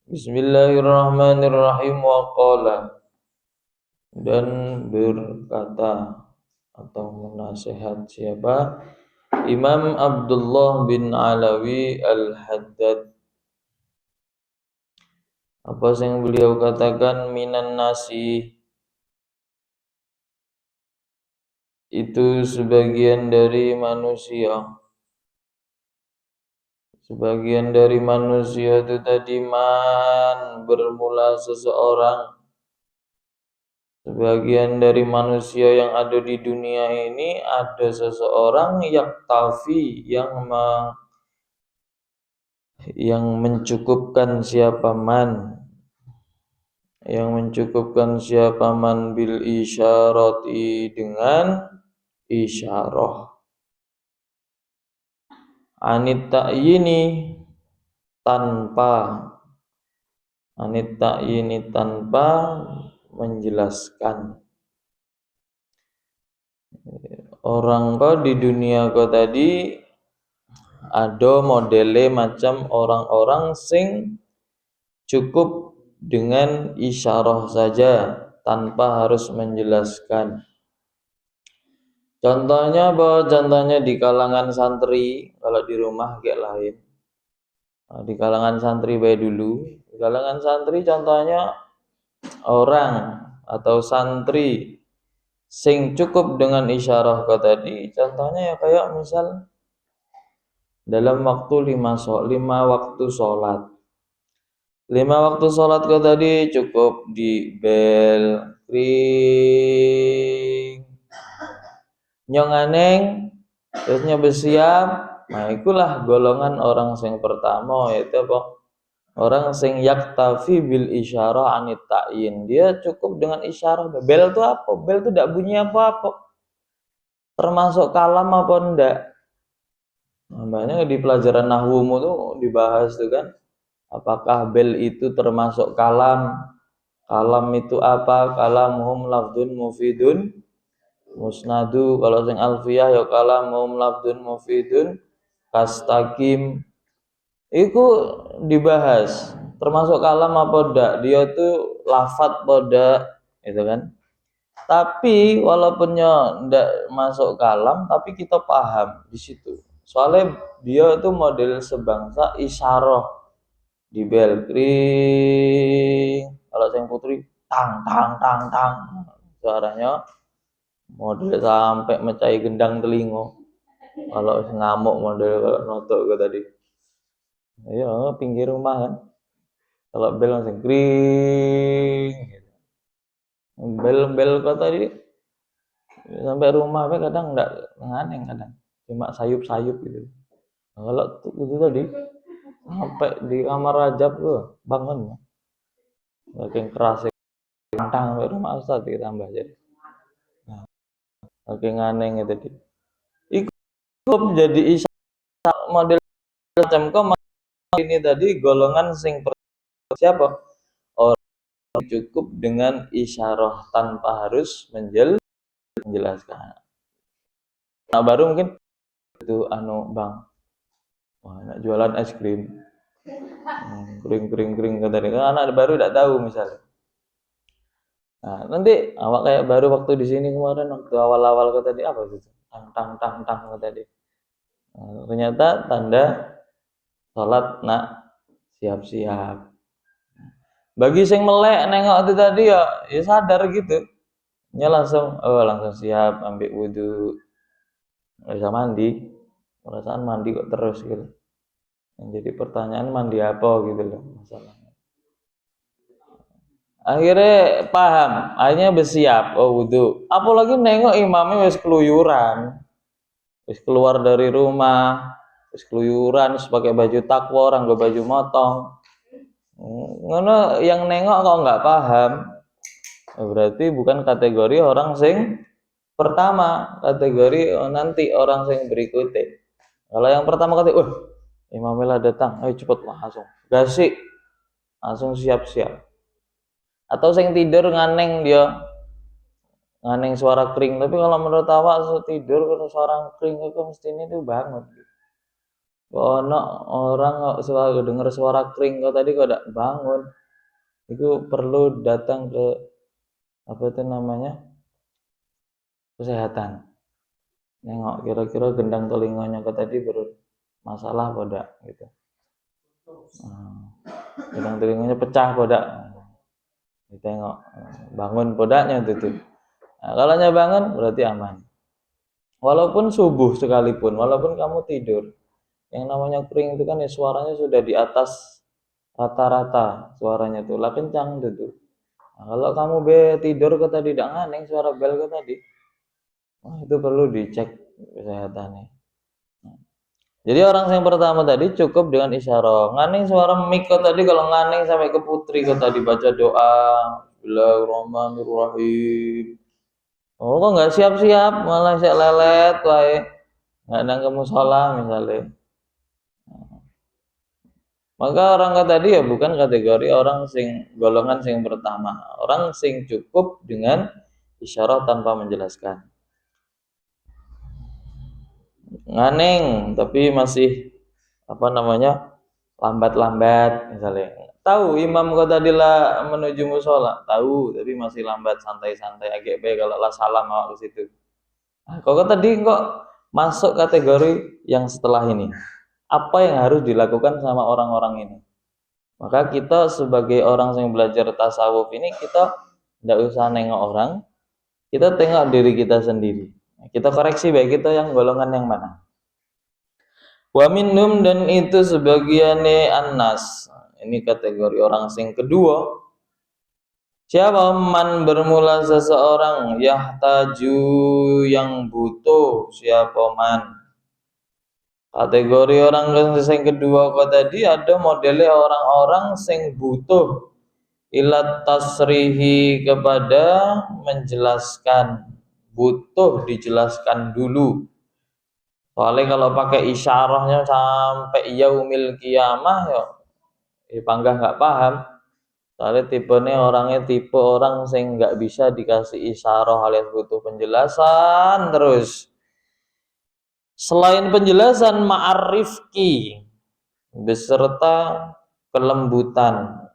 Bismillahirrahmanirrahim wa qala, dan berkata atau menasihat siapa? Imam Abdullah bin Alawi Al-Haddad. Apa yang beliau katakan, minan nasi, itu sebagian dari manusia. Sebagian dari manusia itu tadi, man, bermula seseorang. Sebagian dari manusia yang ada di dunia ini, ada seseorang yang mencukupkan siapa man, bil isyarati, dengan isyarah, anit ta'yini, tanpa menjelaskan. Orang kau di dunia kau tadi ada modele macam orang-orang sing cukup dengan isyarah saja tanpa harus menjelaskan. Contohnya di kalangan santri, kalau di rumah kayak lain. Di kalangan santri baik dulu. Di kalangan santri contohnya orang atau santri sing cukup dengan isyarah kau tadi. Contohnya ya kayak misal dalam waktu 5 waktu sholat. 5 waktu sholat kau tadi cukup di bel ring nyong aneng terusnya bersiap. Nah itulah golongan orang sing pertama, yaitu apa? Orang sing yaktafi bil isyarah anit ta'yin. Dia cukup dengan isyarah. Bel itu apa? Bel itu tidak bunyi apa-apa, termasuk kalam apa enggak. Namanya di pelajaran nahwumu tuh dibahas tuh kan, apakah bel itu termasuk kalam? Kalam itu apa? Kalamuhum lafdun mufidun musnadu. Kalau sing alfiyah ya kalamuhum lafdun mufidun kastaqim. Itu dibahas termasuk kalam apa enggak, dia tuh lafadz pada itu kan. Tapi walaupunnya enggak masuk kalam, tapi kita paham di situ. Soalnya dia itu model sebangsa isyarah di bel kring. Kalau yang putri tang tang tang tang, suaranya model sampai mecahi gendang telinga. Kalau ngamuk model kalau notok gue tadi. Iya, pinggir rumah kan. Kalau bel langsung kring. Bel kok tadi sampai rumah kadang enggak nganeng, kadang cuma sayup-sayup gitu. Nah, kalau itu tadi sampai di kamar rajab tuh bangun makin keras tantang sampai rumah Ustaz ditambah jadi. Nah, makin nganeng itu tadi. Ikut jadi isya model macam kau ini tadi golongan sing siapa? Orang cukup dengan isyarah tanpa harus menjelaskan. Nah baru mungkin itu bang, wah nak jualan es krim, kering tadi kan anak baru tidak tahu misalnya. Nah nanti awak kayak baru waktu di sini kemarin waktu awal-awal kau tadi apa gitu, tang kau tadi. Nah, ternyata tanda sholat nak siap-siap. Bagi sing melek nengok itu tadi ya sadar gitu, nya langsung siap ambil wudhu, nggak bisa mandi, perasaan mandi kok terus gitu. Jadi pertanyaan mandi apa gitu loh masalahnya. Akhirnya paham, akhirnya bersiap, wudhu. Apalagi nengok imamnya wis keluyuran, wis keluar dari rumah, wis keluyuran, wis pakai baju takwa, orang gak baju motong. Ngono yang nengok kok nggak paham, berarti bukan kategori orang sing pertama, kategori nanti orang sing berikutnya. Kalau yang pertama kata, imamnya datang, ayo cepet langsung gasik, langsung siap-siap. Atau sing tidur nganeng suara kering. Tapi kalau menurut awak tidur kalau suara kering itu mesti ini tuh bangun. ono orang kok suara dengar suara kering kok tadi kok tidak bangun, itu perlu datang ke apa itu namanya kesehatan, nengok kira-kira gendang telinganya kok tadi bermasalah pada gitu. Gendang telinganya pecah pada, ditengok bangun podaknya tuh. Nah, kalau bangun berarti aman. Walaupun subuh sekalipun, walaupun kamu tidur, yang namanya kering itu kan ya suaranya sudah di atas rata-rata suaranya tuh lah kencang tuh. Nah, kalau kamu tidur ke tadi tidak nganeng suara bel ke tadi, itu perlu dicek kesehatannya. Jadi orang yang pertama tadi cukup dengan isyarah. Nganeng suara mik ke tadi, kalau nganeng sampai ke putri ke tadi baca doa Bismillahirrahmanirrahim. Oh kok nggak siap-siap malah siap lelet wae. Nggak nang ke musola misalnya. Maka orang kata tadi ya bukan kategori orang sing golongan sing pertama, orang sing cukup dengan isyarat tanpa menjelaskan. Nganeng tapi masih apa namanya lambat-lambat misalnya. Tahu imam kok tadi lah menuju musola, tahu tapi masih lambat santai-santai agak baik kalau lah salam awak ke situ. Nah, kok tadi kok masuk kategori yang setelah ini. Apa yang harus dilakukan sama orang-orang ini? Maka kita sebagai orang yang belajar tasawuf ini, kita tidak usah nengok orang, kita tengok diri kita sendiri. Kita koreksi baik kita yang golongan yang mana. Wa minhum, dan itu sebagiannya annas. Ini kategori orang sing kedua. Siapa man bermula seseorang yahtaju yang butuh, siapa man. Kategori orang yang kedua kok tadi ada modelnya orang-orang sing butuh ilat tasrihi, kepada menjelaskan, butuh dijelaskan dulu. Soalnya kalau pakai isyarahnya sampai yaumil kiamah ya panggah nggak paham. Soalnya orangnya tipe orang sing nggak bisa dikasih isyarah alias butuh penjelasan terus. Selain penjelasan ma'arifki beserta kelembutan,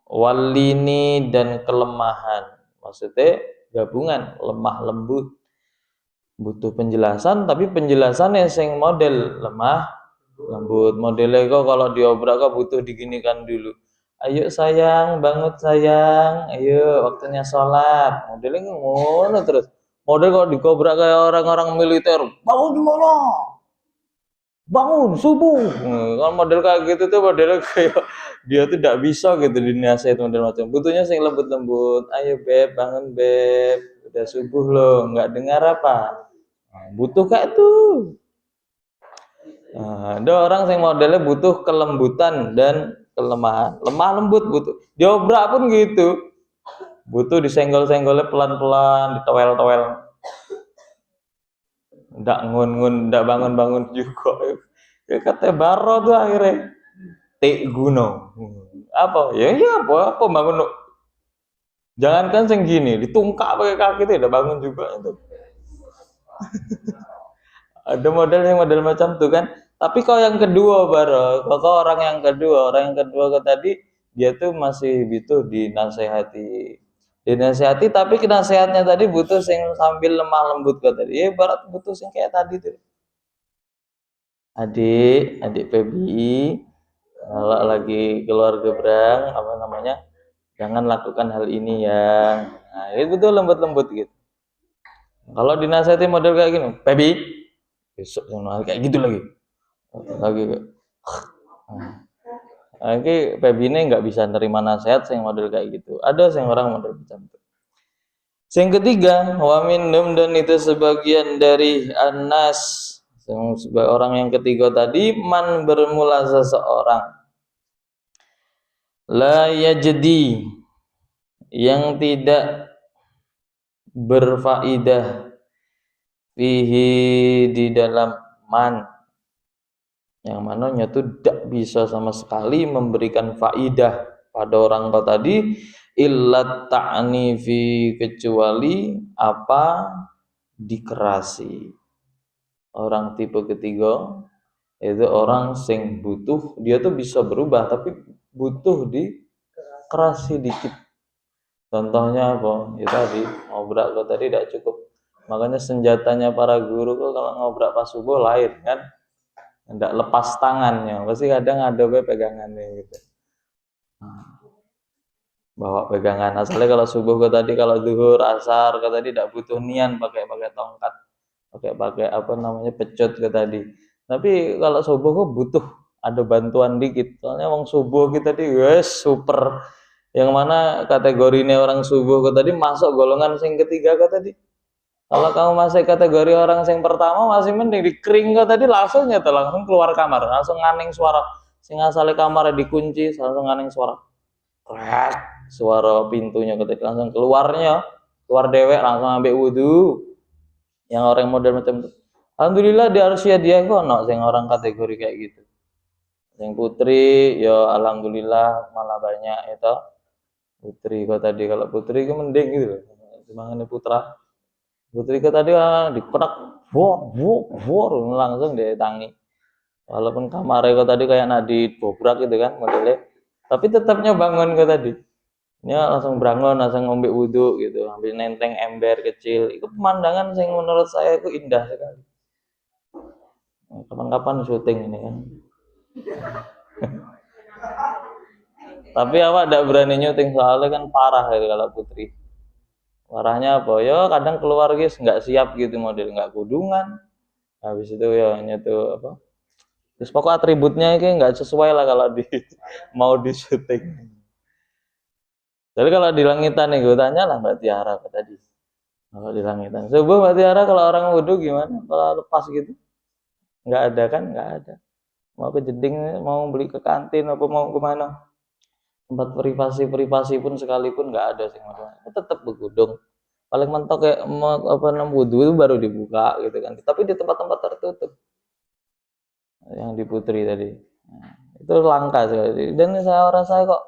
walini dan kelemahan, maksudnya gabungan lemah lembut, butuh penjelasan tapi penjelasannya sing model lemah lembut. Modelnya kok kalau diobrak kok butuh diginikan dulu, ayo sayang bangun sayang, ayo waktunya sholat, modelnya ngono terus. Model kalau dikobrak kayak orang-orang militer, bangun gimana, bangun subuh. Kalau model kayak gitu tuh modelnya kayak dia tuh tidak bisa gitu dinasihat model macam. Butuhnya sing lembut-lembut, ayo beb bangun beb, udah subuh loh, nggak dengar apa. Butuh kayak tuh. Ada orang yang modelnya butuh kelembutan dan kelemahan, lemah lembut butuh. Diobrak pun gitu, butuh disenggol-senggolnya pelan-pelan, ditowel-towel. Ndak ngun-ngun, ndak bangun-bangun juga. Ya kata baro tuh akhirnya. Tik guno. Apa? Ya apa bangun. Jangankan sing gini, ditungkak pakai kaki itu udah bangun juga itu. Ada model macam tuh kan. Tapi kalau yang kedua kalau orang yang kedua ke tadi dia tuh masih butuh dinasehati tapi nasihatnya tadi butuh sing sambil lemah lembut ke tadi. Ya barat butuh sing kayak tadi tuh. Adik PBI kalau lagi keluar gebrang apa namanya, jangan lakukan hal ini ya. Nah, itu betul lembut-lembut gitu. Kalau dinasihati model kayak gini, PBI besok jangan kayak gitu lagi. Oke, PBI ini nggak bisa nerima nasihat yang model kayak gitu. Ada yang orang model macam itu. Yang ketiga, wa minhum, dan itu sebagian dari anas. Sebagai orang yang ketiga tadi, man bermula seseorang la yajdi, yang tidak berfaidah, fihi, di dalam man, yang mananya tuh tidak bisa sama sekali memberikan faidah pada orang kau tadi, illat ta'nifi, kecuali apa dikerasi. Orang tipe ketiga itu orang sing butuh, dia tuh bisa berubah tapi butuh dikerasi dikit. Contohnya apa? Ya tadi ngobrak kok tadi tidak cukup. Makanya senjatanya para guru kok kalau ngobrak pas subuh lain kan, tidak lepas tangannya. Pasti kadang ada pegangannya gitu. Bawa pegangan. Asalnya kalau subuh kok tadi, kalau zuhur, asar kok tadi tidak butuh nian pakai tongkat, pakai apa namanya pecut ke tadi. Tapi kalau subuh kok butuh ada bantuan dikit. Soalnya wong subuh kita tadi wes super. Yang mana kategorinya orang subuh kok tadi masuk golongan sing ketiga kok tadi. Kalau kamu masih kategori orang sing pertama masih mending dikering kok tadi langsung nyata langsung keluar kamar, langsung nganing suara sing asale kamar dikunci, langsung nganing suara. Suara pintunya ketika langsung keluar dewek langsung ambil wudhu. Yang orang model macam itu, alhamdulillah di Arsia dia kok no sing orang kategori kayak gitu. Yang putri ya alhamdulillah malah banyak itu putri kok tadi. Kalau putri itu mending gitu loh, semangatnya putra. Putri kok tadi dikerak wor langsung ditangi. Walaupun kamarnya kok tadi kayak nadi bobrak gitu kan modelnya, tapi tetapnya bangun kok tadi. Ya langsung bangun, langsung ngombe wudhu gitu, ambil nenteng ember kecil. Itu pemandangan yang menurut saya itu indah sekali. Kapan-kapan syuting ini kan. Tapi awak tidak berani nyuting soalnya kan parah gitu kalau putri. Parahnya apa? Ya kadang keluar guys nggak siap gitu model, nggak kudungan. Habis itu ya tuh apa? Terus pokok atributnya ini nggak sesuai lah kalau mau di syuting. Jadi kalau di langitan nih gue tanya lah Mbak Tiara tadi. Kalau di langitan. Subuh Mbak Tiara kalau orang wudhu gimana? Kalau lepas gitu? Nggak ada kan? Nggak ada. Mau ke jeding, mau beli ke kantin, apa mau kemana? Tempat privasi pun sekalipun nggak ada sih. Tetap bergudung. Paling mentok kayak apa namanya wudhu itu baru dibuka gitu kan. Tapi di tempat-tempat tertutup. Yang di Putri tadi. Nah, itu langka sekali. Dan saya rasa kok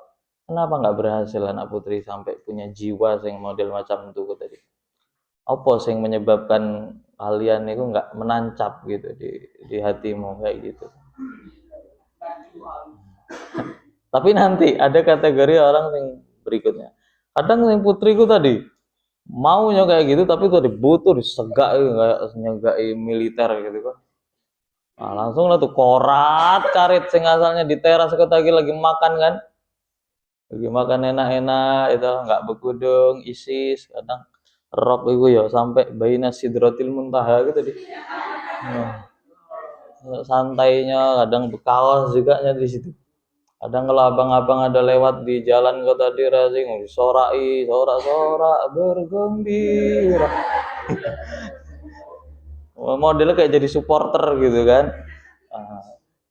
kenapa nggak berhasil anak Putri sampai punya jiwa yang model macam itu tadi? Apa yang menyebabkan kalian itu nggak menancap gitu di hatimu kayak gitu? Tapi nanti ada kategori orang yang berikutnya. Kadang yang putriku tadi maunya kayak gitu, tapi tadi butuh disegak kayak nyegai militer gitu kan. Nah, langsung lah tuh korat karet sing asalnya di teras lagi makan kan. Lagi makan enak-enak itu nggak berkudung, isis, kadang rok itu ya sampai baina sidratil muntaha gitu deh. Nah, santainya kadang bekawas juga di situ. Kadang kalau abang-abang ada lewat di jalan kota tadi rasing disorai, sorak-sorak bergembira. Modelnya kayak jadi supporter gitu kan.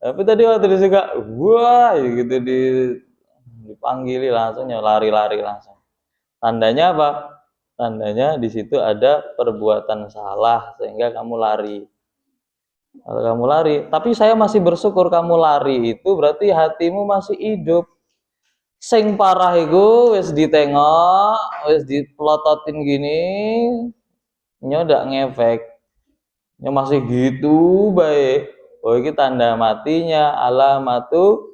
Tapi tadi waktu dia suka wah gitu dipanggili langsung ya lari-lari langsung. Tandanya apa? Tandanya di situ ada perbuatan salah sehingga kamu lari. Kalau kamu lari, tapi saya masih bersyukur kamu lari itu berarti hatimu masih hidup. Sing parah iku wis ditengok, wis diplototin gini, nyo ndak ngefek. Nyo masih gitu baik. Oh ini tanda matinya alamatu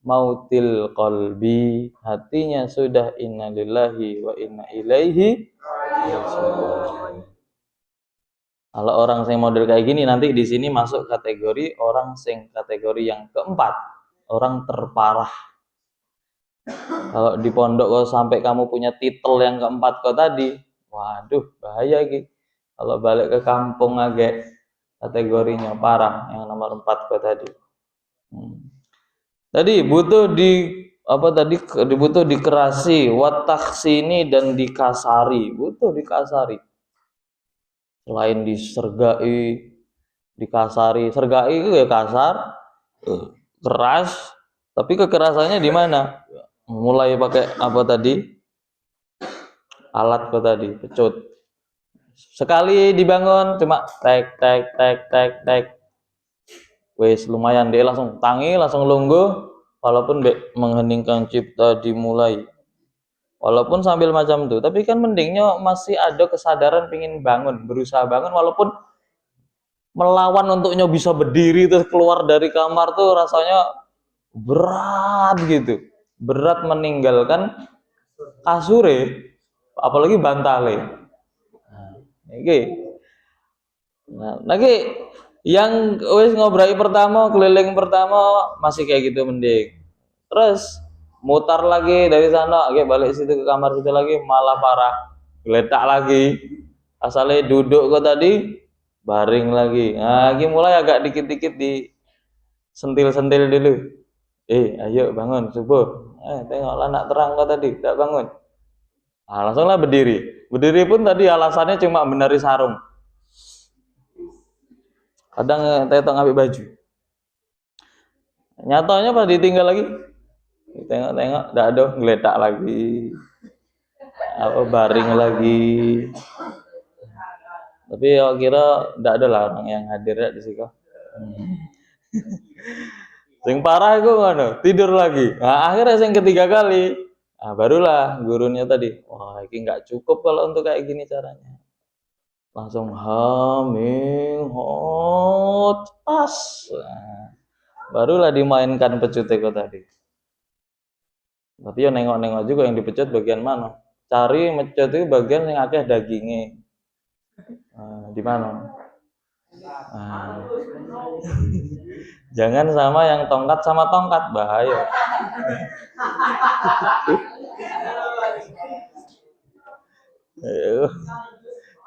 mautil qalbi. Hatinya sudah innalillahi wa inna ilaihi raji'un. Kalau orang sing model kayak gini nanti di sini masuk kategori orang sing kategori yang keempat, orang terparah. Kalau di pondok kok sampai kamu punya titel yang keempat kok tadi, waduh bahaya gitu. Kalau balik ke kampung agak kategorinya parah yang nomor 4 kok tadi. Tadi butuh dibutuh dikerasi, wataksini dan dikasari, butuh dikasari. Selain disergai, dikasari, sergai itu ya kasar, keras, tapi kekerasannya di mana? Mulai pakai apa tadi? Alat kok tadi, pecut. Sekali dibangun cuma tek tek tek tek tek. Wes lumayan dia langsung tangi, langsung lungguh, walaupun mengheningkan cipta dimulai. Walaupun sambil macam itu, tapi kan mendingnya masih ada kesadaran pingin bangun, berusaha bangun walaupun melawan untuknya bisa berdiri terus keluar dari kamar tuh rasanya berat gitu, berat meninggalkan kasure, apalagi bantale. Nah, iki. Nah, lagi yang wis ngobrai pertama, keliling pertama masih kayak gitu mending. Terus mutar lagi dari sana, oke balik situ ke kamar kita lagi malah parah, geletak lagi. Asalnya duduk kok tadi, baring lagi. Nah, lagi mulai agak dikit-dikit di sentil-sentil dulu. Ayo bangun subuh. Tengoklah nak terang kok tadi, tidak bangun. Nah, langsunglah berdiri. Berdiri pun tadi alasannya cuma menari sarung. Kadang tetok ngambil baju. Nyatanya pas ditinggal lagi, tengok-tengok, tidak ada, ngeletak lagi, apa baring lagi. Tapi ya kira tidak ada lah orang yang hadir ya di situ. Sing parah itu mana? Tidur lagi. Nah, akhirnya yang ketiga kali, nah, barulah gurunya tadi, wah ini nggak cukup kalau untuk kayak gini caranya. Langsung haming hot pas. Nah, barulah dimainkan pecut itu tadi. Tapi ya nengok-nengok juga yang dipecut bagian mana. Cari mecut itu bagian yang akeh dagingnya. Di mana? Nah, jangan sama yang tongkat sama tongkat, bahaya.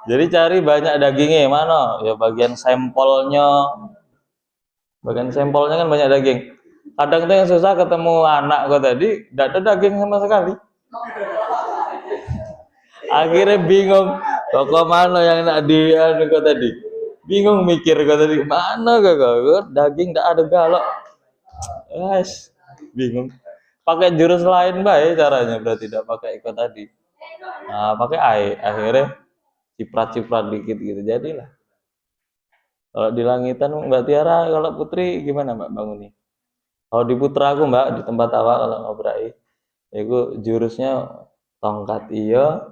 Jadi cari banyak dagingnya mana? Ya bagian sampelnya. Bagian sampelnya kan banyak daging. Kadang tuh yang susah ketemu anak gua tadi, tidak ada daging sama sekali. Akhirnya bingung, toko mana yang nak dia kau tadi. Bingung mikir kau tadi, mana kau daging tidak ada galak. Guys, bingung. Pakai jurus lain baik caranya, berarti tidak pakai ikut tadi. Nah, pakai air, akhirnya ciprat-ciprat dikit gitu, jadilah. Kalau di langitan Mbak Tiara, kalau Putri gimana Mbak bangun nih? Kalau di Putra aku Mbak, di tempat awal kalau ngobrai, itu jurusnya tongkat iya,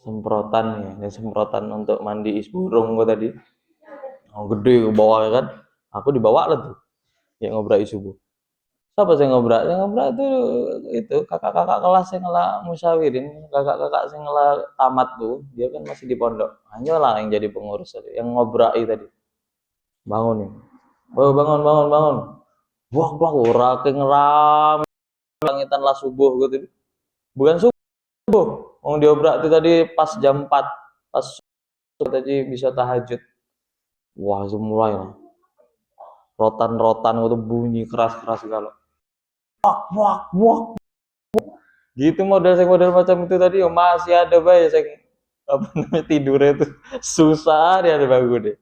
semprotan ya, semprotan untuk mandi burung gua tadi. Oh, gede ke bawah kan. Aku dibawa lah tuh. Ya ngobrak subuh. Siapa sih ngobrak? Yang ngobrak itu kakak-kakak kelas yang ngelah musyawirin, kakak-kakak yang ngelah tamat tuh, dia kan masih di pondok. Hanya lah yang jadi pengurus tadi, yang ngobrak tadi. Bangun nih. Oh, bangun, bangun, bangun. Wah, wah, ora ngeram langitan lah subuh gitu. Bukan subuh. Mau diobrak itu tadi pas jam 4. Pas tadi bisa tahajud. Wah, itu mulai lah. Rotan-rotan itu bunyi keras-keras segala. Wak, wak, wak. Gitu model macam itu tadi masih ada baik saya apa namanya tidurnya itu susah dia ada bangun deh.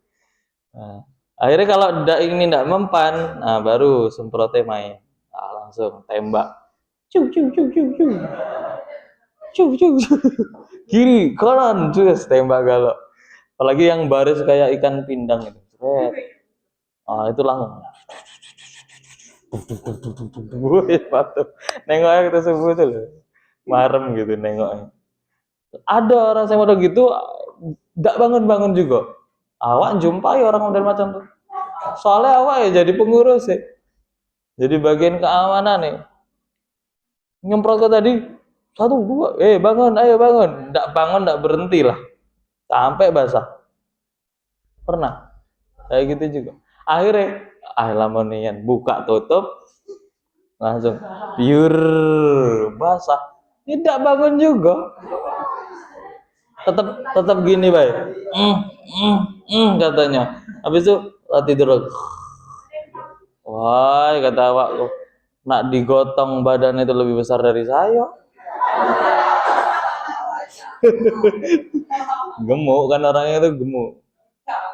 Nah, akhirnya kalau ini tidak mempan, nah baru semprotnya main. Nah, langsung tembak. Cu cu cu cu cu. Cu cu cu. Kiri, kanan, terus tembak galak. Apalagi yang baris kayak ikan pindang itu. Itu langsung. Nengoknya kita sebut itu loh. Marem gitu nengoknya. Ada orang saya model gitu, tidak bangun-bangun juga. Awak jumpai orang model macam tuh. Soalnya awak ya jadi pengurus ya. Jadi bagian keamanan nih. Nyemprot ke tadi, 1, 2, bangun, ayo bangun. Tidak bangun, tidak berhenti lah. Sampai basah. Pernah. Kayak gitu juga. Akhirnya, lamonian buka tutup, langsung pure basah. Tidak bangun juga. Tetap gini baik. Katanya. Habis itu tidur. Wah, kata awakku, nak digotong badan itu lebih besar dari saya. Gemuk kan orangnya itu gemuk.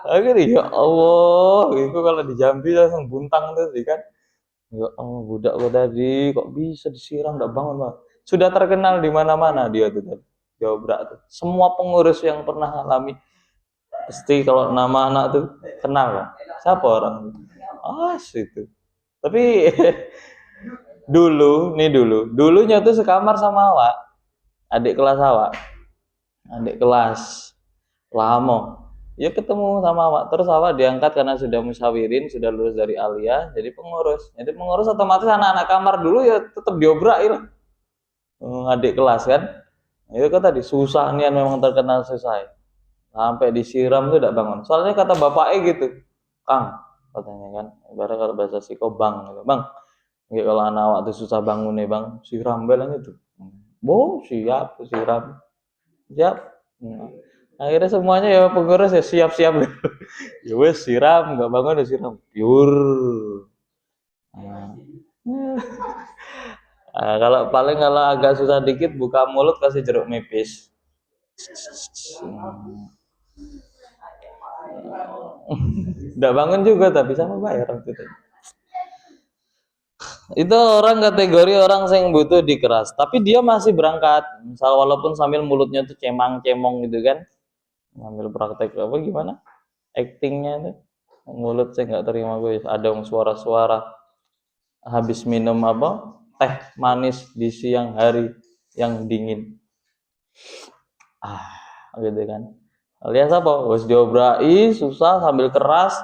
Akhirnya ya Allah, itu kalau di Jambi langsung buntang tuh sih kan. Ya Allah, budak kok tadi kok bisa disiram enggak bangun, Bang. Sudah terkenal di mana-mana dia tuh tadi. Jobrak tuh. Semua pengurus yang pernah alami pasti kalau nama anak tuh kenal kan. Siapa orang? Itu. Tapi dulunya tuh sekamar sama awak. Adik kelas awak. Adik kelas lama. Ya ketemu sama awak, terus awak diangkat karena sudah musyawirin, sudah lulus dari aliyah, jadi pengurus. Jadi pengurus otomatis anak-anak kamar dulu ya tetap diobrak lah. Adik kelas kan. Itu kan tadi susah nian memang terkenal susah. Sampai disiram tuh tidak bangun. Soalnya kata bapaknya gitu, Kang, katanya kan, ibarat kalau bahasa Siko bang, gitu. Bang, ya, kalau anak awak tuh susah bangun nih bang, siram belang itu. Bo, siap, siram, siap. Nah, akhirnya semuanya ya pengurus ya siap-siap gitu. Ya wes siram, nggak bangun ya siram, pure. Nah. Nah, kalau agak susah dikit buka mulut kasih jeruk nipis. Nggak bangun juga tapi sama bayar waktu itu. Itu orang kategori orang yang butuh dikeras, tapi dia masih berangkat. Misal walaupun sambil mulutnya tuh cemang-cemong gitu kan. Ngambil praktek apa gimana? Actingnya itu. Mulut saya nggak terima gue. Ada suara-suara habis minum apa? Teh manis di siang hari yang dingin. Gitu kan. Alias apa? Wes diobrai, susah sambil keras.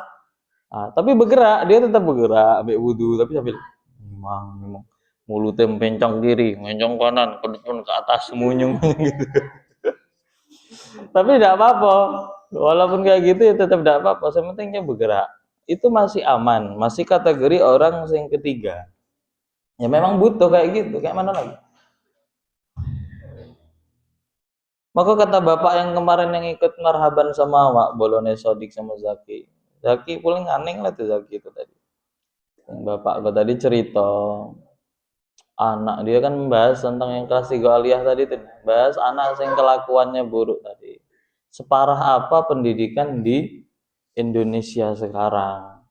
Tapi bergerak, dia tetap bergerak, ambil wudhu, tapi sambil memang mulutnya mencong kiri, mencong kanan, ke depan ke atas semunyung gitu. Tapi tidak apa-apa, walaupun kayak gitu ya tetap tidak apa-apa. Sementingnya bergerak, itu masih aman, masih kategori orang yang ketiga. Ya memang butuh kayak gitu, kayak mana lagi? Maka kata bapak yang kemarin yang ikut marhaban sama Wak Bolone Sodik sama Zaki, Zaki paling aneh lah tuh Zaki itu tadi. Yang bapak gue tadi cerita anak dia kan membahas tentang yang kelas 3 aliyah tadi tuh, bahas anak yang kelakuannya buruk tadi. Separah apa pendidikan di Indonesia sekarang.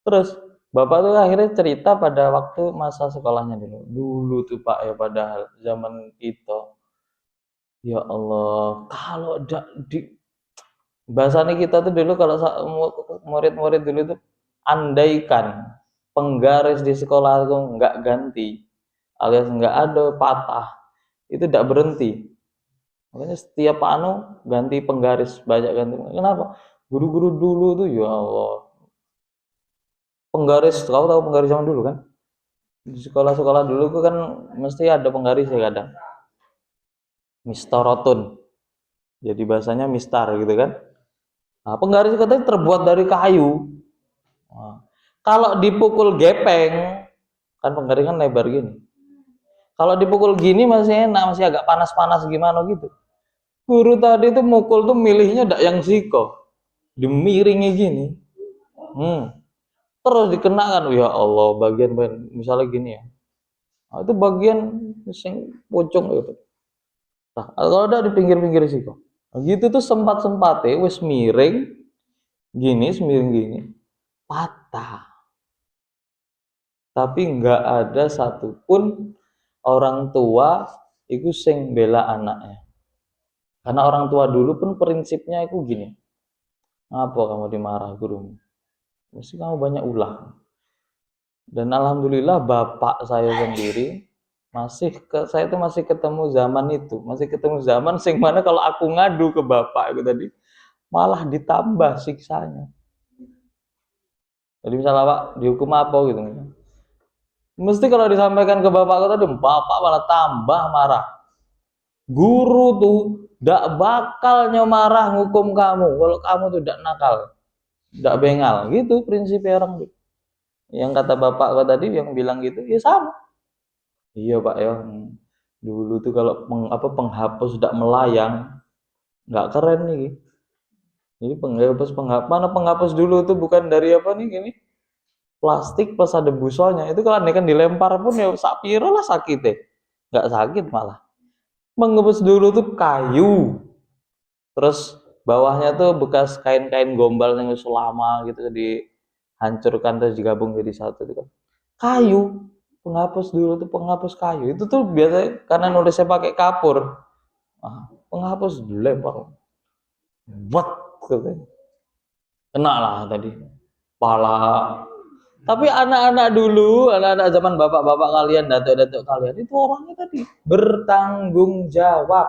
Terus bapak tuh akhirnya cerita pada waktu masa sekolahnya dulu. Dulu tuh Pak ya, padahal zaman kita, ya Allah, kalau di bahasanya kita tuh dulu kalau murid-murid dulu tuh, andaikan penggaris di sekolah itu nggak ganti alias nggak ada patah, itu tidak berhenti. Makanya setiap ganti penggaris, banyak ganti. Kenapa? Guru-guru dulu tuh ya Allah, penggaris, kau tahu penggaris zaman dulu kan? Di sekolah-sekolah dulu tuh kan mesti ada penggaris ya kadang. Mistorotun. Jadi bahasanya mistar gitu kan. Nah, penggaris katanya terbuat dari kayu. Nah, kalau dipukul gepeng, kan penggaris kan lebar gini. Kalau dipukul gini masih enak, masih agak panas-panas gimana gitu. Guru tadi tuh mukul tuh milihnya ndak yang siko, dimiringi gini, terus dikenakan, ya Allah, bagian misalnya gini ya, itu bagian sing pocong gitu. Nah, kalau ada di pinggir-pinggir siko, nah, gitu tuh sempat-sempatnya wes miring gini, semiring gini, patah. Tapi nggak ada satupun orang tua itu sing bela anaknya. Karena orang tua dulu pun prinsipnya itu gini, apa kamu dimarah gurumu? Mesti kamu banyak ulah. Dan alhamdulillah bapak saya sendiri saya itu masih ketemu zaman itu, masih ketemu zaman sing mana kalau aku ngadu ke bapak itu tadi malah ditambah siksanya. Jadi misalnya Pak dihukum apa gitu, mesti kalau disampaikan ke bapak aku tadi, bapak malah tambah marah. Guru tuh tidak bakal nyomarah ngukum kamu kalau kamu tuh tidak nakal, tidak bengal, gitu prinsipnya orang tuh. Yang kata bapak kau tadi yang bilang gitu, ya sama. Iya Pak ya, dulu tuh kalau penghapus tidak melayang, nggak keren nih. Jadi penghapus dulu tuh bukan dari apa nih gini, plastik plus ada busolnya. Itu kalau kan dilempar pun ya sapiro lah sakit deh, nggak sakit malah. Menghapus dulu tuh kayu, terus bawahnya tuh bekas kain-kain gombal yang lama gitu dihancurkan terus digabung jadi satu gitu. Kayu, penghapus dulu tuh penghapus kayu itu tuh biasanya karena nulisnya pakai kapur, penghapus dilempar, buat gitu. Kena lah tadi pala. Tapi anak-anak dulu, anak-anak zaman bapak-bapak kalian, datuk-datuk kalian itu orangnya tadi bertanggung jawab.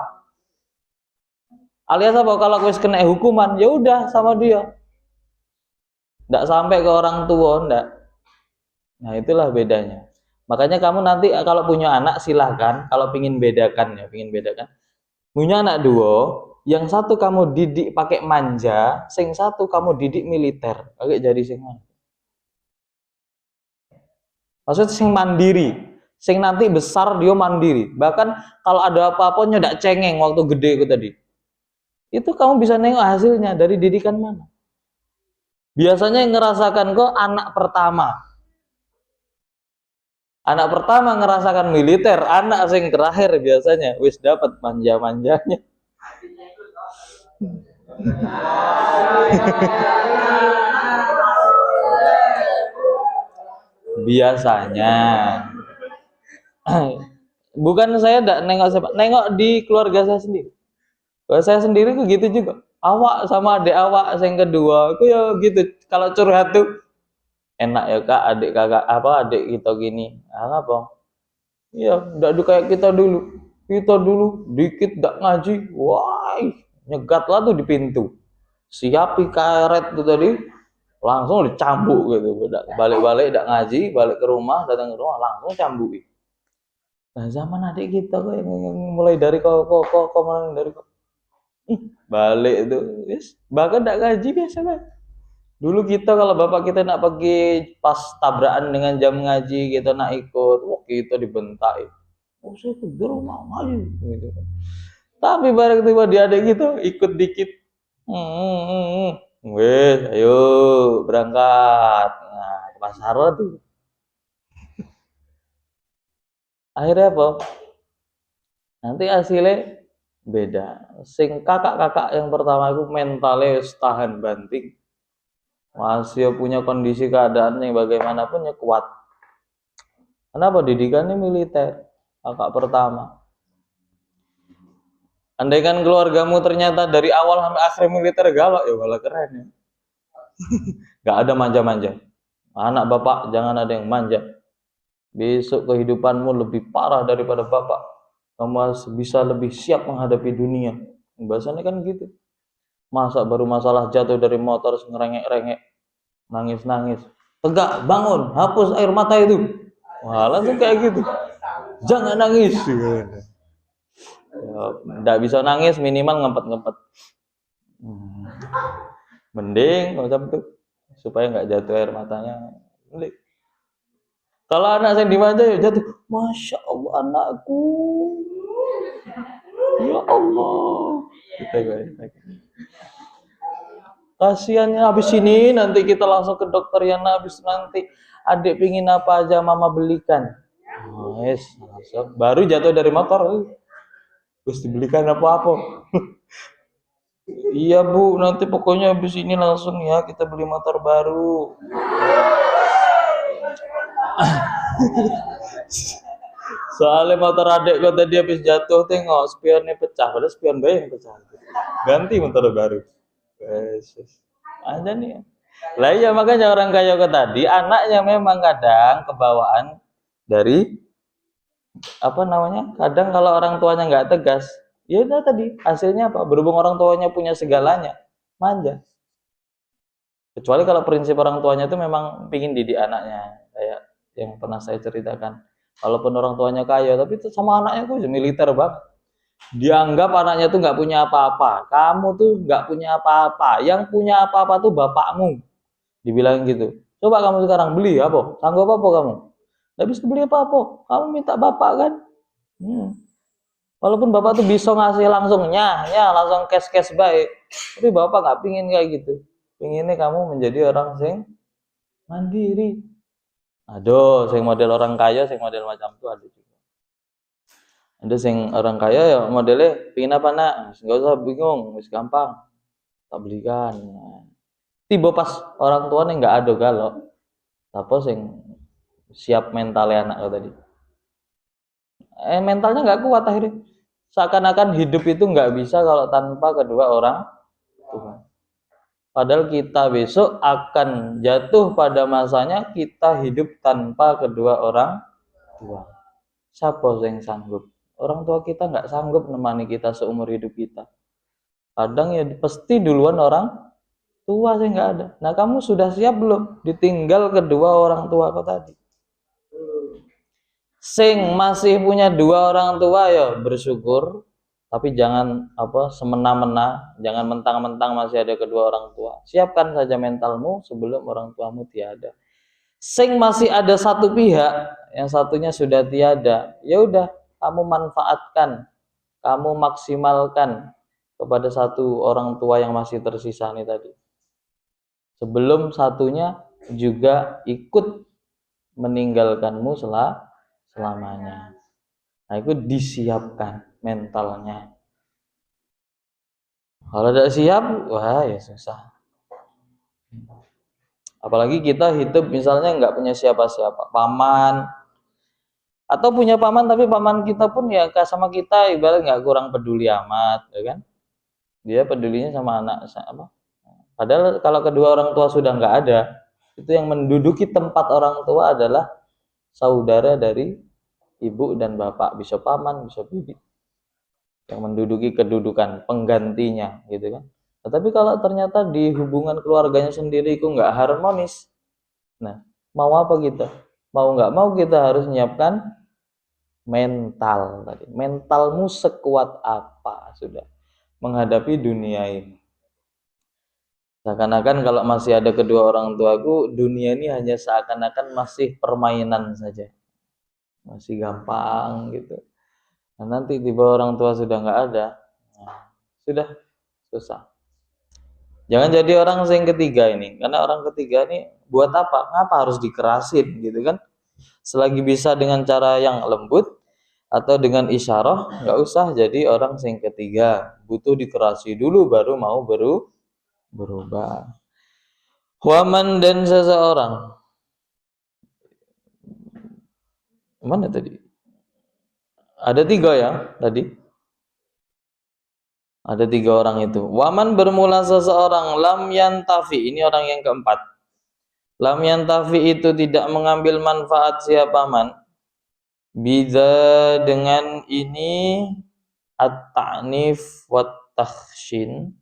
Alias apa? Kalau wis kena hukuman, ya udah sama dia. Nggak sampai ke orang tua, nggak. Nah, itulah bedanya. Makanya kamu nanti kalau punya anak silahkan, kalau pingin bedakan ya, pingin bedakan. Punya anak dua, yang satu kamu didik pakai manja, sing satu kamu didik militer. Oke, jadi sing mana? Maksudnya sing mandiri, sing nanti besar dia mandiri. Bahkan kalau ada apa-apa nyedak cengeng waktu gede itu tadi. Itu kamu bisa nengok hasilnya dari didikan mana. Biasanya yang ngerasakan kok anak pertama. Anak pertama ngerasakan militer, anak sing terakhir biasanya wis dapat manja-manjanya. Biasanya. Bukan saya enggak nengok siapa, nengok di keluarga saya sendiri. Kalau saya sendiri tuh gitu juga. Awak sama adik awak yang kedua, aku ya gitu. Kalau curhat tuh enak ya kak, adik kakak apa adik kita gini. Ah, apa? Iya, enggak kayak kita dulu. Kita dulu dikit enggak ngaji, wah, nyegat lah tuh di pintu. Siapi karet tuh tadi, langsung dicambuk gitu. Balik-balik enggak ngaji, balik ke rumah, datang ke rumah langsung cambuk. Nah, zaman adik kita kok yang mulai dari kok mulai dari kok. Balik itu, yes. Bahkan enggak ngaji biasa lah. Dulu kita kalau bapak kita nak pergi pas tabrakan dengan jam ngaji, kita nak ikut, wah kita dibentak. Oh, saya ke rumah ngaji gitu. Tapi bareng tiba di adik gitu ikut dikit. Wes, ayo berangkat. Nah, ke pasar tuh. Akhirnya apa? Nanti hasilnya beda. Sing kakak-kakak yang pertama itu mentalnya tahan banting. Masih punya kondisi keadaan yang bagaimanapun ya kuat. Kenapa? Didikannya militer. Kakak pertama. Andaikan keluargamu ternyata dari awal sampai akhir militer galak, ya malah keren ya. Gak ada manja-manja. Anak bapak jangan ada yang manja. Besok kehidupanmu lebih parah daripada bapak. Kamu bisa lebih siap menghadapi dunia. Bahasanya kan gitu. Masa baru masalah jatuh dari motor ngerengek-rengek, nangis-nangis. Tegak, bangun, hapus air mata itu. Wah, langsung kayak gitu. Jangan nangis. Nggak bisa nangis, minimal ngempet-ngempet. Mending macam itu supaya nggak jatuh air matanya. Mending. Kalau anak saya dimanja ya jatuh, masya Allah anakku, ya Allah. Kasiannya habis ini nanti kita langsung ke dokter ya, habis nanti adik pingin apa aja mama belikan. Yes, baru jatuh dari motor, terus dibelikan apa-apa. Iya bu, nanti pokoknya habis ini langsung ya kita beli motor baru. Soalnya motor adik kok tadi habis jatuh, tengok spionnya pecah, padahal spion bayi yang pecah. Ganti motor baru. Yesus. Ada nih. Lah iya makanya orang kaya kok tadi anaknya memang kadang kebawaan dari apa namanya? Kadang kalau orang tuanya nggak tegas, ya udah tadi hasilnya apa? Berhubung orang tuanya punya segalanya, manja. Kecuali kalau prinsip orang tuanya itu memang pingin didik anaknya, kayak yang pernah saya ceritakan. Walaupun orang tuanya kaya, tapi itu sama anaknya tuh militer banget. Dianggap anaknya tuh nggak punya apa-apa. Kamu tuh nggak punya apa-apa. Yang punya apa-apa tuh bapakmu. Dibilang gitu. Coba kamu sekarang beli apa? Sanggup apa kamu? Nggak bisa beli apa-apa. Kamu minta bapak kan? Walaupun bapak tuh bisa ngasih langsungnya, ya langsung cash baik. Tapi bapak nggak pingin kayak gitu. Pinginnya kamu menjadi orang sing mandiri. Aduh, sing model orang kaya, sing model macam itu ada juga. Ada sing orang kaya ya modelnya pingin apa nak? Nggak usah bingung, wis gampang. Tak belikan. Tiba pas orang tua nih nggak ada galau. Apa sing siap mentalnya anak lo tadi? Mentalnya nggak kuat akhirnya. Seakan-akan hidup itu nggak bisa kalau tanpa kedua orang tua. Padahal kita besok akan jatuh pada masanya kita hidup tanpa kedua orang tua. Siapa yang sanggup? Orang tua kita nggak sanggup menemani kita seumur hidup kita. Kadang ya pasti duluan orang tua sih nggak ada. Nah kamu sudah siap belum ditinggal kedua orang tua kau tadi? Sing masih punya dua orang tua ya bersyukur, tapi jangan apa semena-mena, jangan mentang-mentang masih ada kedua orang tua. Siapkan saja mentalmu sebelum orang tuamu tiada. Sing masih ada satu pihak, yang satunya sudah tiada, ya udah kamu manfaatkan, kamu maksimalkan kepada satu orang tua yang masih tersisa nih tadi. Sebelum satunya juga ikut meninggalkanmu selamanya. Nah, itu disiapkan mentalnya. Kalau tidak siap, wah ya susah. Apalagi kita hidup misalnya nggak punya siapa-siapa, paman, atau punya paman tapi paman kita pun ya sama kita ibarat nggak kurang peduli amat, ya kan? Dia pedulinya sama anak apa? Padahal kalau kedua orang tua sudah nggak ada, itu yang menduduki tempat orang tua adalah saudara dari ibu dan bapak, bisa paman, bisa bibi, yang menduduki kedudukan penggantinya, gitu kan? Tetapi kalau ternyata di hubungan keluarganya sendiri itu nggak harmonis, nah mau apa kita? Mau nggak mau kita harus menyiapkan mental tadi. Mentalmu sekuat apa sudah menghadapi dunia ini. Seakan-akan kalau masih ada kedua orang tuaku, dunia ini hanya seakan-akan masih permainan saja, masih gampang gitu. Nah, nanti tiba orang tua sudah nggak ada, nah, sudah susah. Jangan jadi orang yang ketiga ini, karena orang ketiga ini buat apa? Ngapa harus dikerasin gitu kan? Selagi bisa dengan cara yang lembut atau dengan isyarah, nggak usah jadi orang yang ketiga. Butuh dikerasi dulu baru mau berubah. Waman dan seseorang. Mana tadi? Ada tiga ya tadi. Ada tiga orang itu. Waman bermula seseorang lam yantafi. Ini orang yang keempat. Lam yantafi itu tidak mengambil manfaat siapa man. Biza dengan ini at-ta'nif wat takhshin.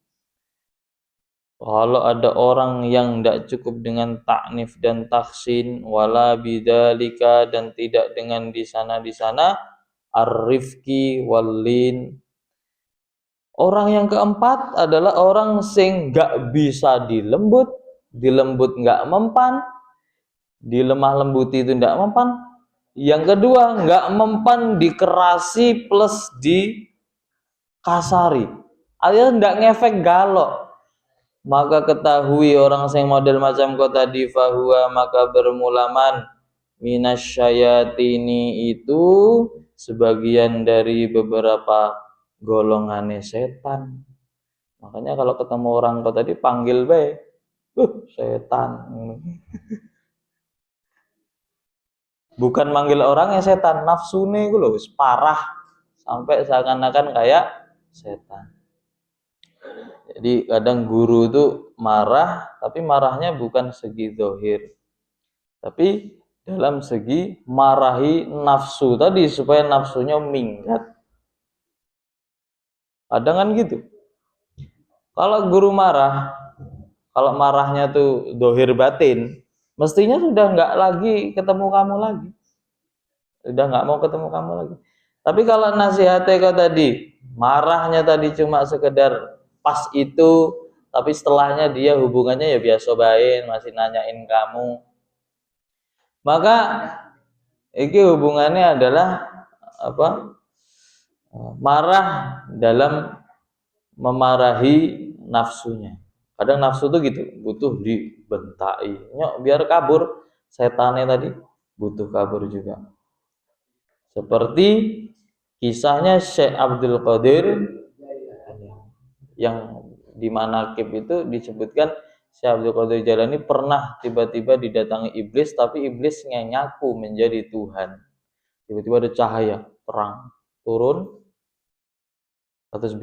Kalau ada orang yang tidak cukup dengan ta'nif dan takhsin, wala bidzalika dan tidak dengan di sana ar-rifqi wallin. Orang yang keempat adalah orang sing gak bisa dilembut nggak mempan, dilemah lembuti itu nggak mempan. Yang kedua nggak mempan dikerasi plus dikasari, alias nggak ngefek galok. Maka ketahui orang yang model macam kau tadi, fahuwa maka bermulaman minasyayatini itu sebagian dari beberapa golongan setan. Makanya kalau ketemu orang kau tadi panggil bae, setan. Bukan manggil orang yang setan, nafsune itu loh parah sampai seakan-akan kayak setan. Jadi kadang guru itu marah, tapi marahnya bukan segi zahir, tapi dalam segi marahi nafsu tadi supaya nafsunya minggat. Kadang kan gitu. Kalau guru marah, kalau marahnya tuh zahir batin, mestinya sudah nggak lagi ketemu kamu lagi, sudah nggak mau ketemu kamu lagi. Tapi kalau nasihatnya kau tadi, marahnya tadi cuma sekedar pas itu, tapi setelahnya dia hubungannya ya biasa baik, masih nanyain kamu, maka ini hubungannya adalah apa? Marah dalam memarahi nafsunya. Kadang nafsu tuh gitu, butuh dibentai, nyok biar kabur. Setannya tadi butuh kabur juga. Seperti kisahnya Syekh Abdul Qadir yang di manaqib itu disebutkan Syekh Abdul Qadir Jailani pernah tiba-tiba didatangi iblis, tapi iblis nyaku menjadi Tuhan. Tiba-tiba ada cahaya terang turun atas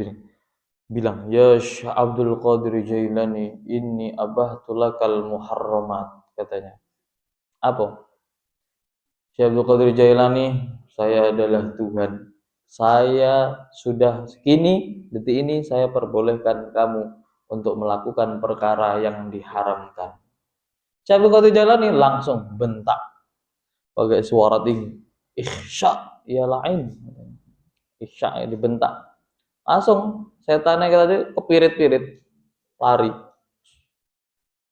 bilang, ya Syekh Abdul Qadir Jailani, inni abahtu lakal muharramat, katanya. Apa? Syekh Abdul Qadir Jailani, saya adalah Tuhan, saya sudah segini, detik ini saya perbolehkan kamu untuk melakukan perkara yang diharamkan. Syekh Abdul Qadir Jalani langsung bentak pakai suara tinggi, ihsya ya lain, ihsya dibentak. Langsung setannya tadi kepirit-pirit, lari,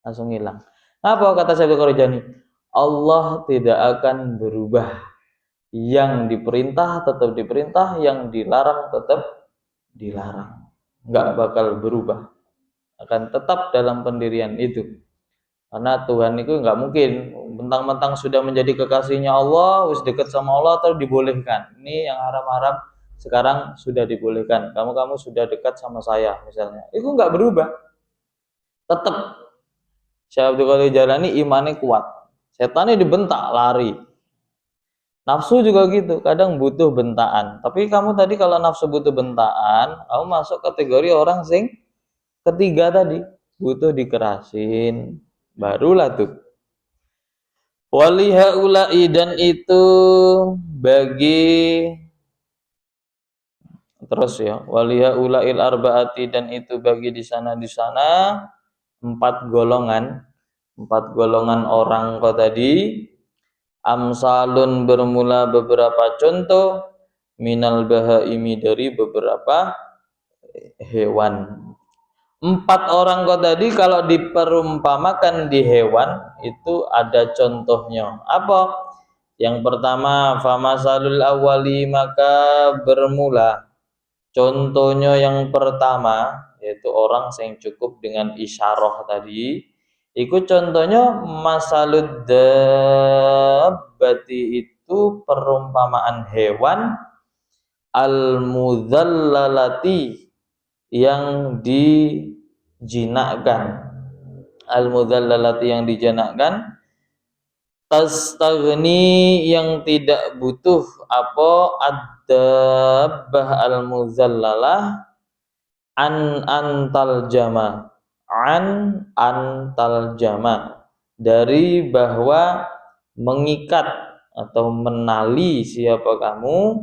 langsung hilang. Apa kata Syekh Abdul Qadir Jalani? Allah tidak akan berubah. Yang diperintah tetap diperintah, yang dilarang tetap dilarang. Nggak bakal berubah. Akan tetap dalam pendirian itu. Karena Tuhan itu nggak mungkin mentang-mentang sudah menjadi kekasihnya Allah, wis dekat sama Allah terus dibolehkan. Ini yang haram-haram sekarang sudah dibolehkan. Kamu sudah dekat sama saya misalnya. Itu nggak berubah. Tetap Syekh Abdul Qadir Jalani imannya kuat. Setannya dibentak lari. Nafsu juga gitu, kadang butuh bentaan. Tapi kamu tadi kalau nafsu butuh bentaan, kamu masuk kategori orang sing ketiga tadi, butuh dikerasin. Barulah tuh. Walihaulai dan itu bagi terus ya, walihaulail arbaati dan itu bagi di sana empat golongan orang kau tadi. Amsalun bermula beberapa contoh minal bahaimi dari beberapa hewan. Empat orang kau tadi kalau diperumpamakan di hewan itu ada contohnya. Apa? Yang pertama famasalul awali maka bermula. Contohnya yang pertama yaitu orang yang cukup dengan isyarah tadi. Ikut contohnya masalud dabbati itu perumpamaan hewan al-mudhallalati yang dijinakkan. Al-mudhallalati yang dijinakkan, tastaghni yang tidak butuh apa ad-dabbah al-mudhallalah an antal jama dari bahwa mengikat atau menali siapa kamu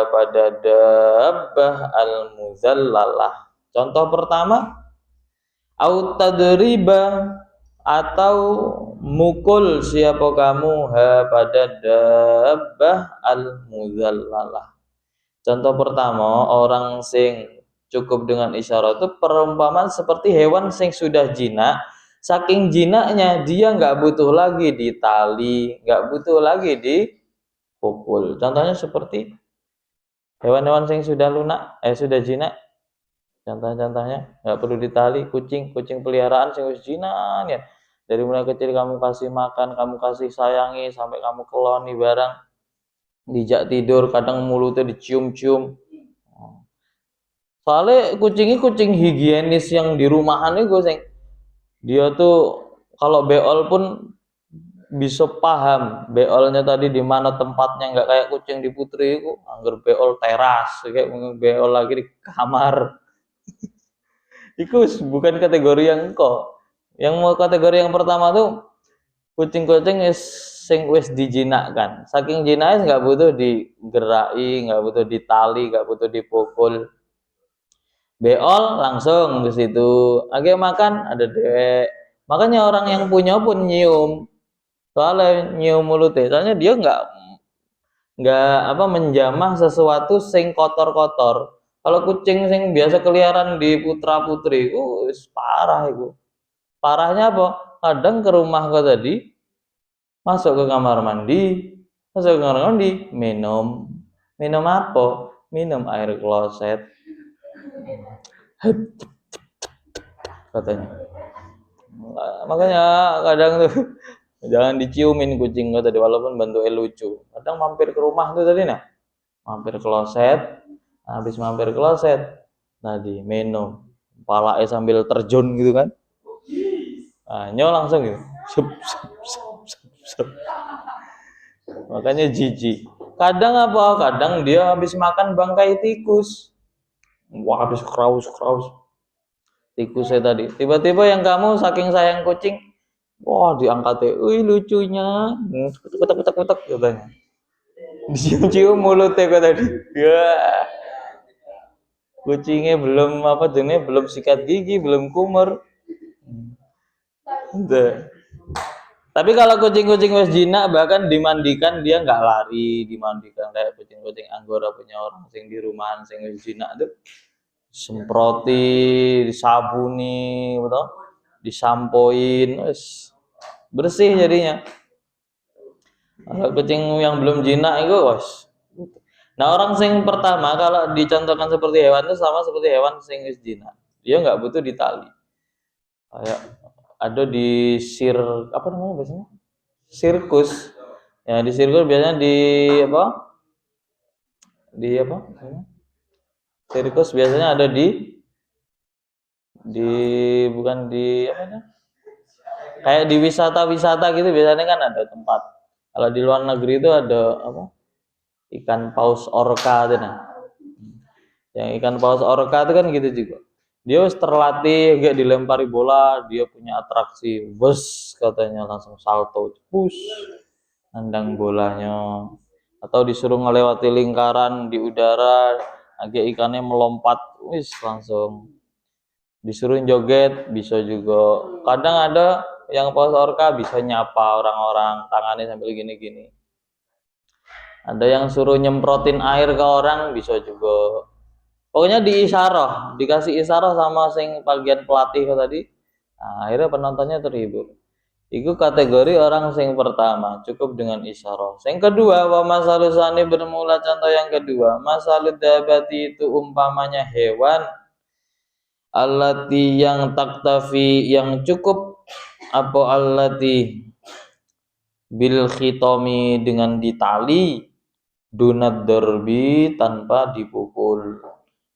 pada dabbah al-muzallalah. Contoh pertama, au tadriba atau mukul siapa kamu pada dabbah al-muzallalah. Contoh pertama, orang sing cukup dengan isyarat itu perumpamaan seperti hewan sing sudah jinak. Saking jinaknya dia nggak butuh lagi ditali, nggak butuh lagi dipukul. Contohnya seperti hewan-hewan sing sudah lunak, sudah jinak. Contohnya nggak perlu ditali, kucing peliharaan sing sudah jinak ya. Dari mulai kecil kamu kasih makan, kamu kasih sayangi sampai kamu keloni barang. Dijak tidur kadang mulutnya dicium-cium. Soalnya kucing higienis yang di rumahan itu sing dia tuh kalau beol pun bisa paham beolnya tadi di mana tempatnya, nggak kayak kucing di Putri itu angger beol teras kayak beol lagi di kamar. Itu bukan kategori yang kok. Yang mau kategori yang pertama tuh kucing sing wis dijinakkan. Saking jinaknya nggak butuh digerai, nggak butuh ditali, nggak butuh dipukul. Beol langsung ke situ. Agak makan ada dewek. Makanya orang yang punya pun nyium. Soalnya nyium mulutnya. Soalnya dia nggak menjamah sesuatu sing kotor-kotor. Kalau kucing sing biasa keliaran di putra-putri, parah itu. Parahnya apa? Kadang ke rumah kau tadi masuk ke kamar mandi, minum apa? Minum air kloset katanya. Makanya kadang tuh jangan diciumin kucing kau tadi walaupun bentuknya lucu. Kadang mampir ke rumah tuh tadi mampir kloset, habis mampir kloset tadi minum, palanya sambil terjun gitu kan. Langsung gitu. Makanya jijik. Kadang dia habis makan bangkai tikus. Wah, habis kraus tikusnya tadi. Tiba-tiba yang kamu saking sayang kucing, wah diangkat lucunya. Kutek katanya. dicium-cium mulutnya kok tadi. Ya, kucingnya belum apa jenisnya, belum sikat gigi, belum kumur. Tuh. Tapi kalau kucing-kucing wes jinak bahkan dimandikan dia nggak lari, dimandikan kayak kucing-kucing anggora punya orang sing di rumahan sing wes jinak tuh semproti, disabuni, betul? Disampoin, wes bersih jadinya. Kalau kucing yang belum jinak itu wes. Nah orang sing pertama kalau dicontohkan seperti hewan itu sama seperti hewan sing wis jinak. Dia nggak butuh ditali. Kayak ada di apa namanya biasanya? Sirkus. Ya di sirkus biasanya apa? Di apa? Sirkus biasanya ada di bukan di apa namanya? Kayak di wisata-wisata gitu biasanya kan ada tempat. Kalau di luar negeri itu ada apa? Ikan paus orca itu nah. Yang ikan paus orca itu kan gitu juga. Dia harus terlatih, gak dilempari bola, dia punya atraksi, bus katanya langsung salto, push, nendang bolanya, atau disuruh melewati lingkaran di udara, agak ikannya melompat, wis langsung disuruh joget, bisa juga. Kadang ada yang paus orca bisa nyapa orang-orang, tangannya sambil gini-gini. Ada yang suruh nyemprotin air ke orang, bisa juga. Pokoknya diisyarah, dikasih isyarah sama sing bagian pelatih tadi. Nah, akhirnya penontonnya terhibur. Itu kategori orang sing pertama, cukup dengan isyarah. Yang kedua, wa masalusani bermula contoh yang kedua, masalud dabati itu umpamanya hewan allati yang taktafi yang cukup apa allati bil khitomi dengan ditali dunad derbi tanpa dipukul.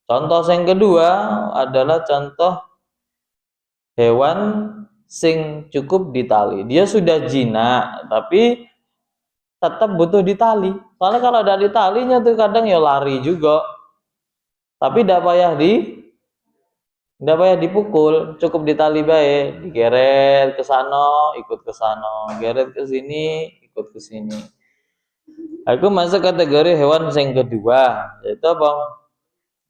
Contoh yang kedua adalah contoh hewan sing cukup ditali. Dia sudah jinak tapi tetap butuh ditali. Soalnya kalau ada ditalinya tuh kadang ya lari juga. Tapi tidak payah dipukul, cukup ditali baik, digeret ke sana, ikut ke sana, geret ke sini, ikut ke sini. Aku masuk kategori hewan yang kedua, yaitu apa?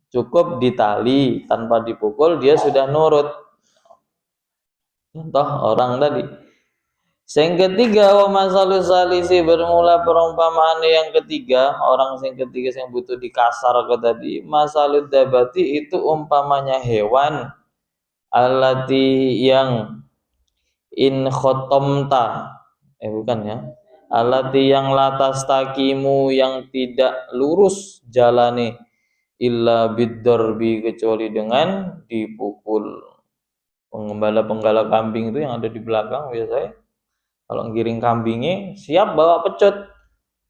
Cukup ditali tanpa dipukul dia sudah nurut. Contoh orang tadi. Yang ketiga wa masalu salisi bermula perumpamaan yang ketiga, orang yang ketiga yang butuh dikasar ke tadi, masalud dabati itu umpamanya hewan alati yang in khotomta bukan ya, alati yang latas takimu yang tidak lurus jalani illa biddarbi kecuali dengan dipukul. Penggembala kambing itu yang ada di belakang biasanya kalau ngiring kambingnya siap bawa pecut.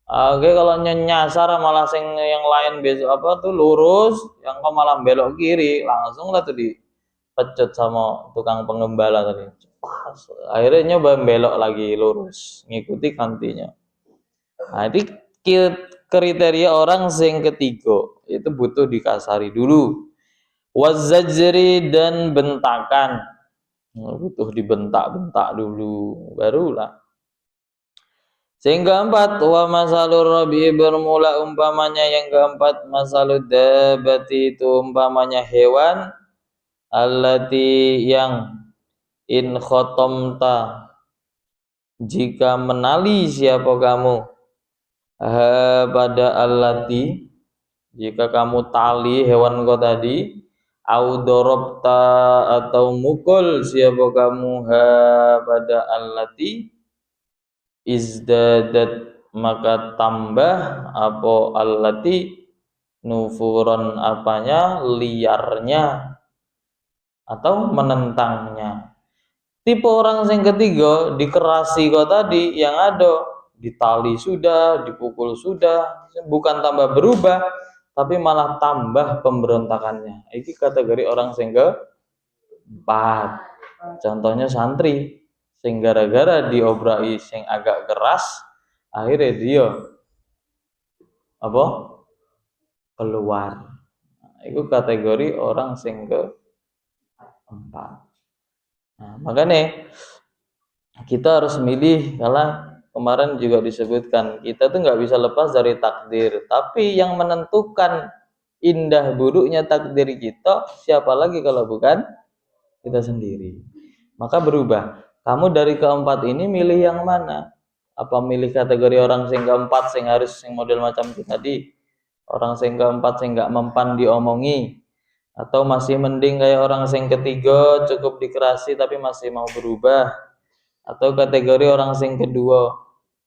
Oke, kalau nyasar malah sing yang lain besok apa tuh lurus, yang kau malah belok kiri, langsung lah tuh dipecut sama tukang penggembala tadi. Pas, akhirnya nyoba belok lagi lurus, ngikuti kantinya. Nah, ini kriteria orang sing ketiga, itu butuh dikasari dulu. Wazajri dan bentakan. Butuh dibentak-bentak dulu, barulah. Sehingga keempat, wa masalur rabi bermula umpamanya yang keempat, masalud dabati itu umpamanya hewan allati yang in khotomta jika menali siapa kamu pada allati jika kamu tali hewan kau tadi audorobta atau mukul siapa kamu pada allati izdadat maka tambah apa allati nufuron apanya liarnya atau menentangnya. Tipe orang yang ketiga dikerasi kau tadi yang ada ditali sudah, dipukul sudah, bukan tambah berubah tapi malah tambah pemberontakannya. Ini kategori orang yang keempat. Contohnya santri sing gara-gara diobrai sing agak keras akhirnya dia apa keluar. Itu kategori orang sing keempat. Nah, makanya kita harus milih kalau kemarin juga disebutkan, kita tuh nggak bisa lepas dari takdir. Tapi yang menentukan indah buruknya takdir kita, siapa lagi kalau bukan kita sendiri. Maka berubah. Kamu dari keempat ini milih yang mana? Apa milih kategori orang sing keempat sing harus sing model macam itu tadi? Orang sing keempat sing nggak mempan diomongi, atau masih mending kayak orang sing ketiga cukup dikerasi tapi masih mau berubah, atau kategori orang sing kedua,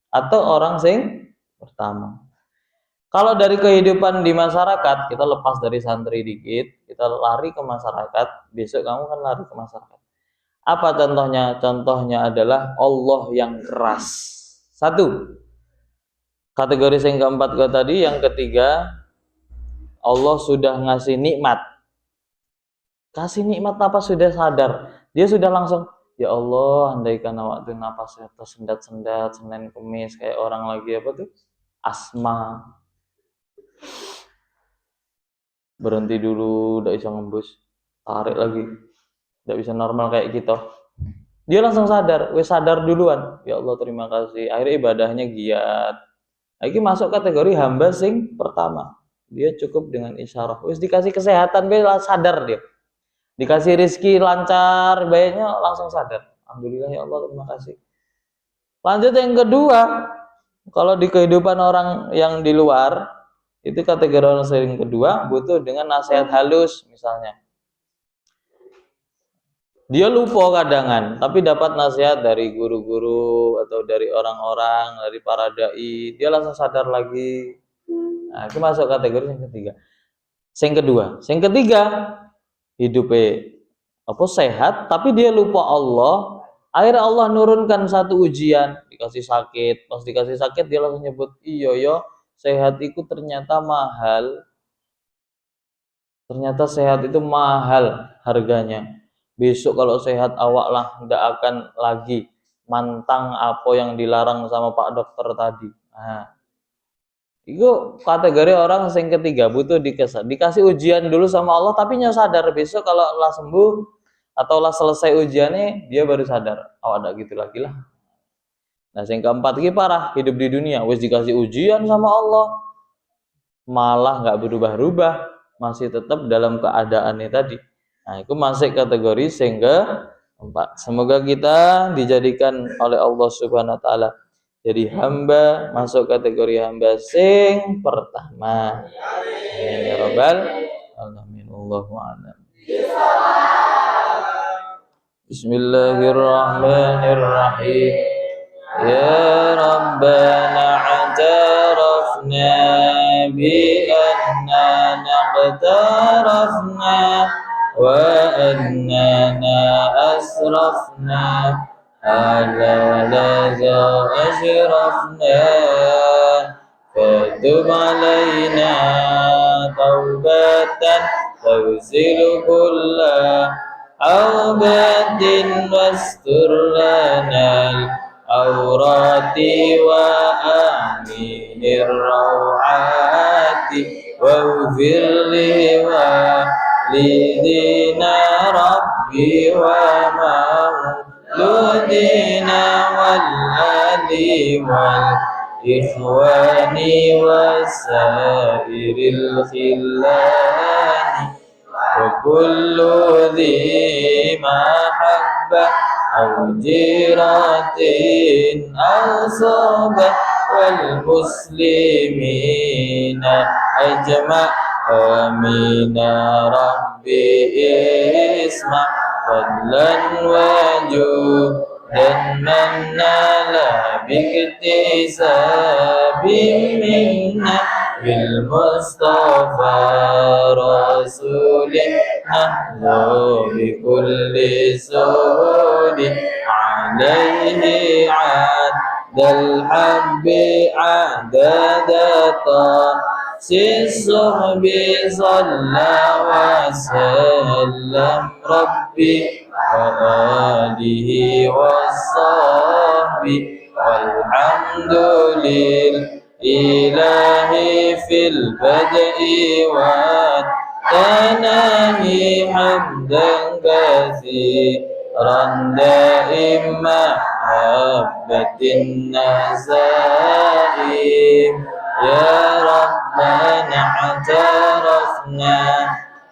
atau orang sing pertama. Kalau dari kehidupan di masyarakat, kita lepas dari santri dikit, kita lari ke masyarakat, besok kamu kan lari ke masyarakat. Apa contohnya? Contohnya adalah Allah yang keras. Satu, kategori yang keempat tadi, yang ketiga, Allah sudah ngasih nikmat. Kasih nikmat apa sudah sadar. Dia sudah langsung, ya Allah, andaikan waktu napasnya tersendat-sendat, Senin Kemis, kayak orang lagi apa tuh? Asma. Berhenti dulu, udah bisa ngembus. Tarik lagi. Tidak bisa normal kayak gitu. Dia langsung sadar, wes sadar duluan. Ya Allah, terima kasih. Akhirnya ibadahnya giat. Lagi masuk kategori hamba sing pertama. Dia cukup dengan isyarah. Wes dikasih kesehatan, dia sadar dia. Dikasih rezeki lancar, baiknya langsung sadar. Alhamdulillah ya Allah, terima kasih. Lanjut yang kedua, kalau di kehidupan orang yang di luar, itu kategori orang yang kedua butuh dengan nasihat halus misalnya. Dia lupa kadangan, tapi dapat nasihat dari guru-guru atau dari orang-orang, dari para dai, dia langsung sadar lagi. Nah, itu masuk kategori yang ketiga. Yang kedua, yang ketiga, hidupnya apa sehat, tapi dia lupa Allah. Akhirnya Allah nurunkan satu ujian, dikasih sakit. Pas dikasih sakit dia langsung nyebut, iya yo, sehat itu ternyata mahal. Ternyata sehat itu mahal harganya. Besok kalau sehat awak lah tidak akan lagi mantang apa yang dilarang sama Pak Dokter tadi. Nah, itu kategori orang yang ketiga butuh dikasih ujian dulu sama Allah, tapi nya sadar besok kalau lah sembuh atau lah selesai ujiannya dia baru sadar, ada gitu lagi lah. Nah, yang keempat lagi parah, hidup di dunia wis dikasih ujian sama Allah malah nggak berubah-ubah, masih tetap dalam keadaannya tadi. Nah, itu masih kategori sehingga empat. Semoga kita dijadikan oleh Allah Subhanahu wa taala jadi hamba, masuk kategori hamba sing pertama. Amin ya rabbal alamin. Allahu a'lam. Bismillahirrahmanirrahim. Ya Rabbana a'tarafna bi anna naqtarafna wa annana asrafna ala laza ashrafna fatub alaina taubatan tawzilu kulla awbatin wastur lanal awrati wa aminir rawati wa ufirli wa lidina rabbi wa mauludina wal ali wal ikhwani wasairil khillani wa kullu dhi mahabbah أو جيرة أو صحبة والمسلمين أجمع آمين ربي اسمع فضلا وجودا من نال باكتساب منا بالمصطفى رسولنا بكل سهول عليه عاد الحب عدد الصحب صلى وسلم ربي وآله وصحبه والحمد لله في البدء والتناهي حمدا كثيرا دائما محبة النزائم يا ربنا اعترفنا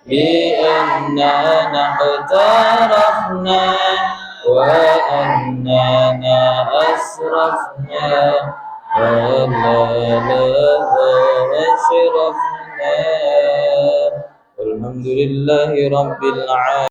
بأننا اقترفنا وأننا أسرفنا ولا أشرفنا والحمد لله رب العالمين.